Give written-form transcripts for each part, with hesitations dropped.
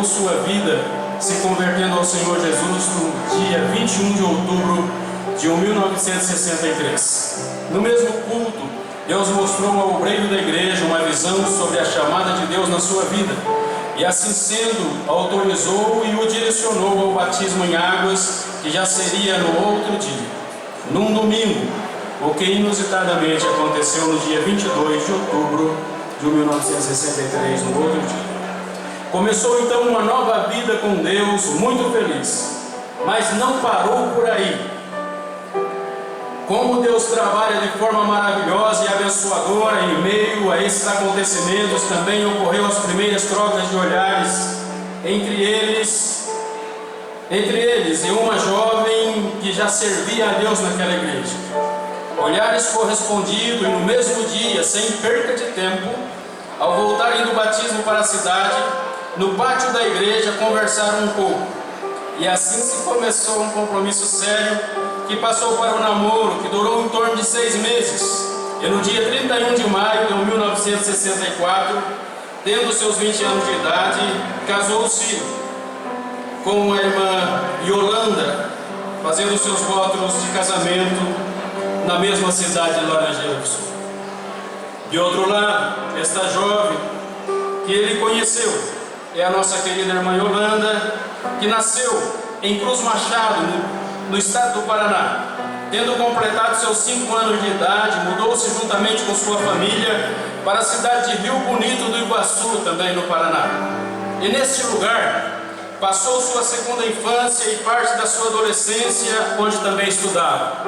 sua vida se convertendo ao Senhor Jesus no dia 21 de outubro de 1963. No mesmo culto, Deus mostrou ao obreiro da igreja uma visão sobre a chamada de Deus na sua vida, e assim sendo, autorizou e o direcionou ao batismo em águas, que já seria no outro dia, num domingo, o que inusitadamente aconteceu no dia 22 de outubro de 1963, no outro dia. Começou então uma nova vida com Deus, muito feliz, mas não parou por aí. Como Deus trabalha de forma maravilhosa e abençoadora em meio a esses acontecimentos, também ocorreu as primeiras trocas de olhares entre eles e uma jovem que já servia a Deus naquela igreja. Olhares correspondidos, e no mesmo dia, sem perca de tempo, ao voltarem do batismo para a cidade, no pátio da igreja conversaram um pouco, e assim se começou um compromisso sério, que passou para o namoro, que durou em torno de 6 meses, e no dia 31 de maio de 1964, tendo seus 20 anos de idade, casou-se com a irmã Yolanda, fazendo seus votos de casamento na mesma cidade de Laranjeira do Sul. De outro lado, esta jovem que ele conheceu é a nossa querida irmã Yolanda, que nasceu em Cruz Machado, no estado do Paraná. Tendo completado seus 5 anos de idade, mudou-se juntamente com sua família para a cidade de Rio Bonito do Iguaçu, também no Paraná. E neste lugar passou sua segunda infância e parte da sua adolescência, onde também estudava.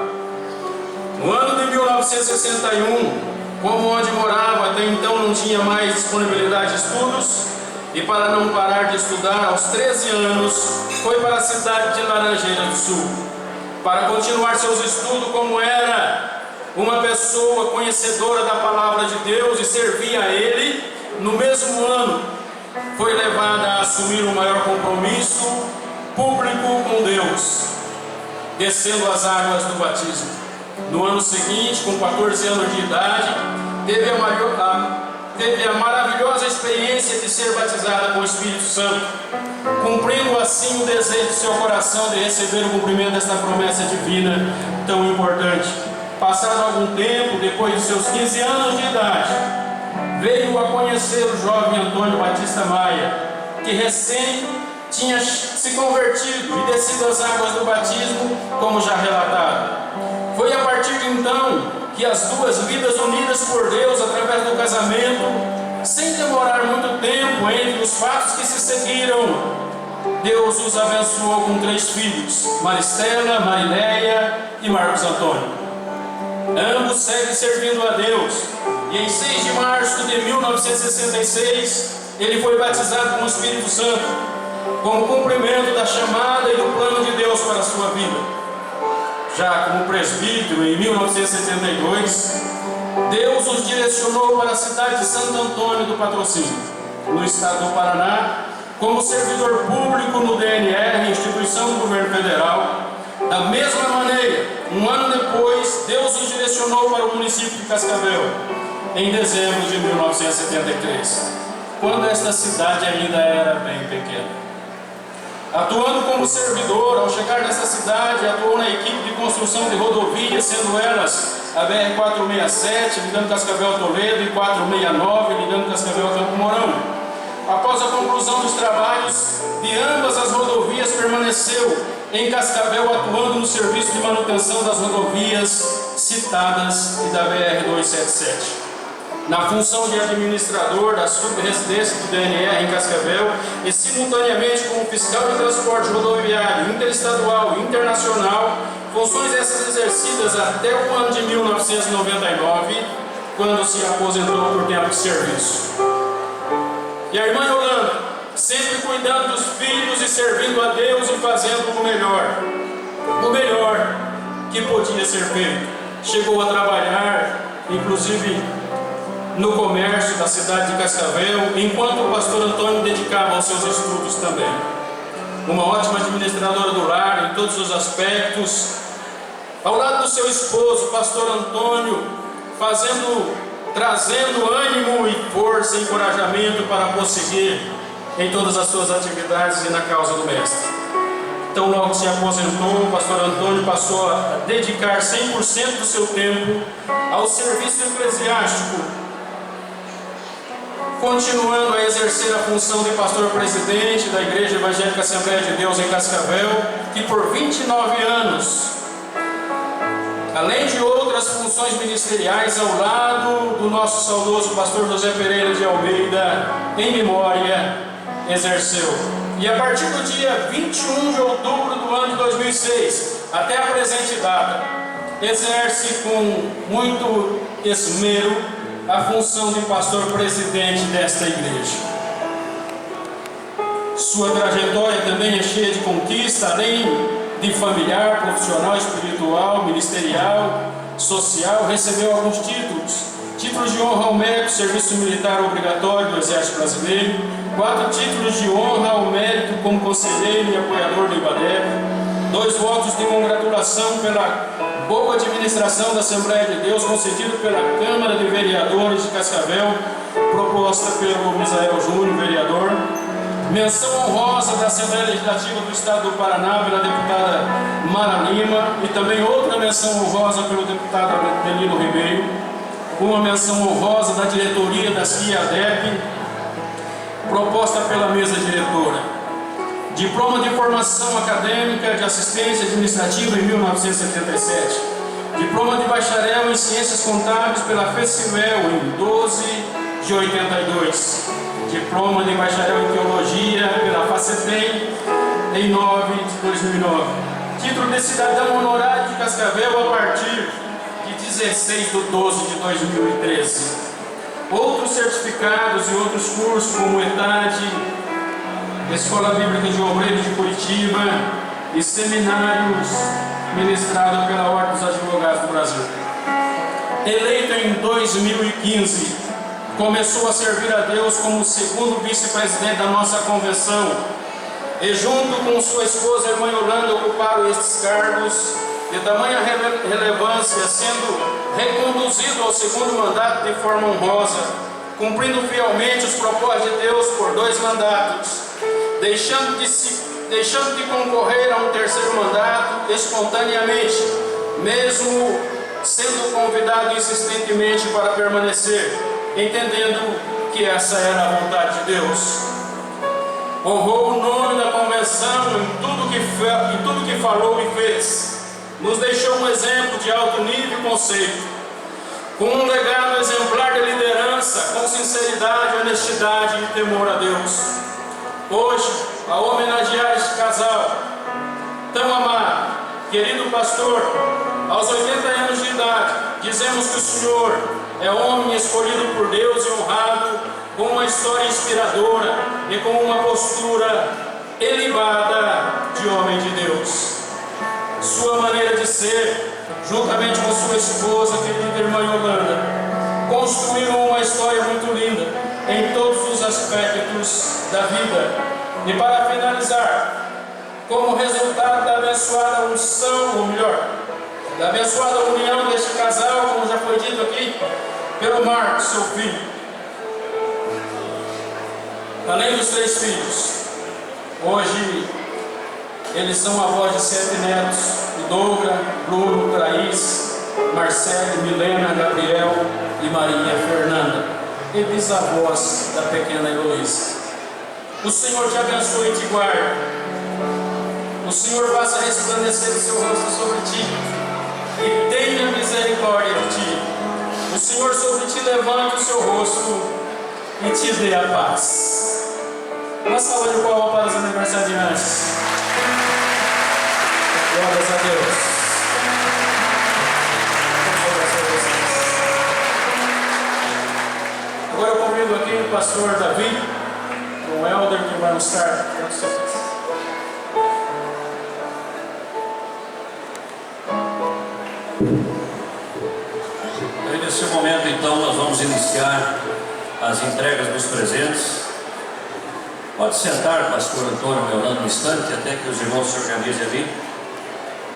No ano de 1961, como onde morava até então não tinha mais disponibilidade de estudos, e para não parar de estudar, aos 13 anos, foi para a cidade de Laranjeira do Sul, para continuar seus estudos como era uma pessoa conhecedora da palavra de Deus e servia a Ele. No mesmo ano, foi levada a assumir o maior compromisso público com Deus, descendo as águas do batismo. No ano seguinte, com 14 anos de idade, teve a maravilhosa experiência de ser batizada com o Espírito Santo, cumprindo assim o desejo de seu coração de receber o cumprimento desta promessa divina tão importante. Passado algum tempo, depois de seus 15 anos de idade, veio a conhecer o jovem Antônio Batista Maia, que recém tinha se convertido e descido as águas do batismo, como já relatado. Foi a partir de então que as duas vidas unidas por Deus através do casamento, sem demorar muito tempo entre os fatos que se seguiram, Deus os abençoou com 3 filhos, Maristela, Marileia e Marcos Antônio. Ambos seguem servindo a Deus, e em 6 de março de 1966, ele foi batizado com o Espírito Santo, como cumprimento da chamada e do plano de Deus para a sua vida. Já como presbítero, em 1972, Deus os direcionou para a cidade de Santo Antônio do Patrocínio, no estado do Paraná, como servidor público no DNR, instituição do governo federal. Da mesma maneira, um ano depois, Deus os direcionou para o município de Cascavel, em dezembro de 1973, quando esta cidade ainda era bem pequena. Atuando como servidor, ao chegar nessa cidade, atuou na equipe de construção de rodovias, sendo elas a BR-467, ligando Cascavel a Toledo, e 469, ligando Cascavel a Campo Mourão. Após a conclusão dos trabalhos de ambas as rodovias, permaneceu em Cascavel, atuando no serviço de manutenção das rodovias citadas e da BR-277. Na função de administrador da subresidência do DNR em Cascavel e simultaneamente como fiscal de transporte rodoviário interestadual e internacional, funções essas exercidas até o ano de 1999, quando se aposentou por tempo de serviço. E a irmã Yolanda, sempre cuidando dos filhos e servindo a Deus e fazendo o melhor que podia ser feito. Chegou a trabalhar, inclusive, no comércio da cidade de Cascavel, enquanto o pastor Antônio dedicava aos seus estudos também. Uma ótima administradora do lar em todos os aspectos, ao lado do seu esposo, o pastor Antônio, trazendo ânimo e força e encorajamento para prosseguir em todas as suas atividades e na causa do Mestre. Então, logo se aposentou, o pastor Antônio passou a dedicar 100% do seu tempo ao serviço eclesiástico, continuando a exercer a função de pastor-presidente da Igreja Evangélica Assembleia de Deus em Cascavel, que por 29 anos, além de outras funções ministeriais, ao lado do nosso saudoso pastor José Pereira de Almeida, em memória, exerceu. E a partir do dia 21 de outubro do ano de 2006, até a presente data, exerce com muito esmero a função de pastor-presidente desta igreja. Sua trajetória também é cheia de conquista, além de familiar, profissional, espiritual, ministerial, social. Recebeu alguns títulos de honra ao mérito, serviço militar obrigatório do Exército Brasileiro, 4 títulos de honra ao mérito como conselheiro e apoiador do IBADEP, 2 votos de congratulação pela boa administração da Assembleia de Deus, concedido pela Câmara de Vereadores de Cascavel, proposta pelo Misael Júnior, vereador, menção honrosa da Assembleia Legislativa do Estado do Paraná pela deputada Mara Lima, e também outra menção honrosa pelo deputado Adelino Ribeiro, uma menção honrosa da diretoria da CIADEP, proposta pela mesa diretora. Diploma de formação acadêmica de assistência administrativa em 1977. Diploma de bacharel em ciências contábeis pela FECIVEL em 12 de 82. Diploma de bacharel em teologia pela FACETEM em 9 de 2009. Título de cidadão honorário de Cascavel a partir de 16 de 12 de 2013. Outros certificados e outros cursos como ETAD, Escola Bíblica de Obreiros de Curitiba e seminários ministrados pela Ordem dos Advogados do Brasil. Eleito em 2015, começou a servir a Deus como segundo vice-presidente da nossa convenção e junto com sua esposa, a irmã Yolanda, ocuparam estes cargos de tamanha relevância, sendo reconduzido ao segundo mandato de forma honrosa, cumprindo fielmente os propósitos de Deus por 2 mandatos, deixando de concorrer a um terceiro mandato espontaneamente, mesmo sendo convidado insistentemente para permanecer, entendendo que essa era a vontade de Deus. Honrou o nome da convenção em tudo que falou e fez. Nos deixou um exemplo de alto nível e conceito, com um legado exemplar de liderança, com sinceridade, honestidade e temor a Deus. Hoje, a homenagear este casal tão amado, querido pastor, aos 80 anos de idade, dizemos que o Senhor é homem escolhido por Deus e honrado, com uma história inspiradora e com uma postura elevada de homem de Deus. Sua maneira de ser, juntamente com sua esposa, querida irmã Yolanda, construíram uma história muito linda em todos os aspectos da vida. E para finalizar, como resultado da abençoada unção, ou melhor, da abençoada união deste casal, como já foi dito aqui, pelo Marcos, seu filho, além dos 3 filhos, hoje eles são avós de 7 netos, o Douglas, Bruno, Thaís, Marcelo, Milena, Gabriel e Maria Fernanda, e bisavós da pequena Heloísa. O Senhor te abençoe e te guarde. O Senhor faça resplandecer o seu rosto sobre ti e tenha misericórdia de ti. O Senhor sobre ti levante o seu rosto e te dê a paz. Uma salva de palmas para os aniversariantes. Glórias a Deus. Agora eu convido aqui o pastor Davi, o elder, que vai mostrar. Nesse momento, então, nós vamos iniciar as entregas dos presentes. Pode sentar, pastor Antônio, Yolanda, um instante, até que os irmãos se organizem ali.